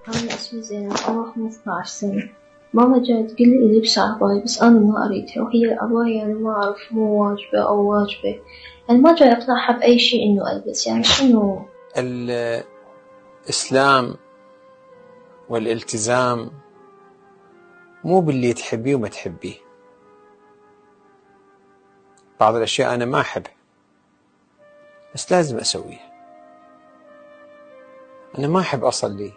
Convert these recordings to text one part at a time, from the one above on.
أنا اسمي زينب، عمري 15 سنة. ماما جات تقول لي البس عباية بس أنا ما أريدها، وهي العباية يعني ما أعرف مو واجبة أو واجبة، يعني ما جاي أقنعها بأي شيء إنه ألبس. يعني شنو؟ الإسلام والالتزام مو باللي تحبيه وما تحبيه. بعض الأشياء أنا ما أحبها بس لازم أسويها. أنا ما أحب أصلي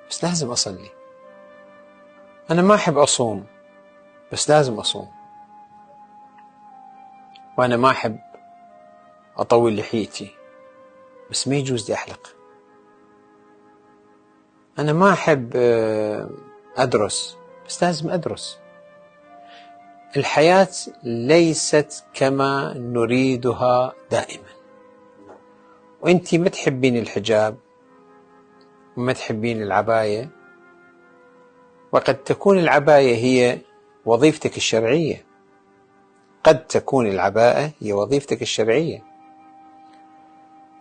بس لازم أصلي. أنا ما أحب أصوم بس لازم أصوم. وأنا ما أحب أطول لحيتي بس ما يجوز لي أحلق. أنا ما أحب أدرس بس لازم أدرس. الحياة ليست كما نريدها دائما. وأنتي ما تحبين الحجاب وما تحبين العباية، وقد تكون العباية هي وظيفتك الشرعية. قد تكون العباءة هي وظيفتك الشرعية،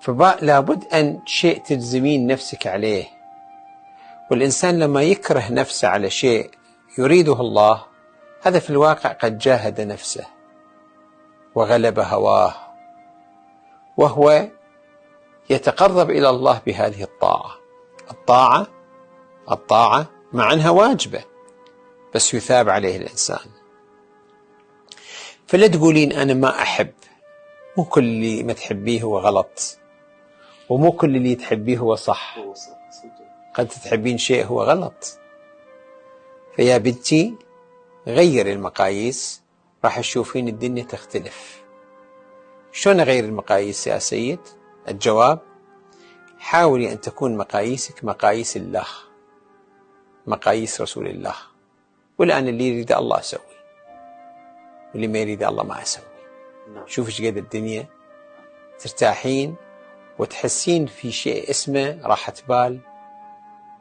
فلابد أن شيء تلزمين نفسك عليه. والإنسان لما يكره نفسه على شيء يريده الله، هذا في الواقع قد جاهد نفسه وغلب هواه، وهو يتقرب إلى الله بهذه الطاعة. الطاعة مع أنها واجبة بس يثاب عليه الإنسان. فلا تقولين أنا ما أحب. مو كل اللي ما تحبيه هو غلط، ومو كل اللي تحبيه هو صح. قد تحبين شيء هو غلط. فيا بنتي غير المقاييس، راح تشوفين الدنيا تختلف. شلون أغير المقاييس يا سيد؟ الجواب: حاولي أن تكون مقاييسك مقاييس الله، مقاييس رسول الله. والآن اللي يريد الله أسوي، واللي ما يريد الله ما أسوي. شوف ايش قد الدنيا ترتاحين وتحسين في شيء اسمه راحة بال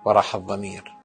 وراحة ضمير.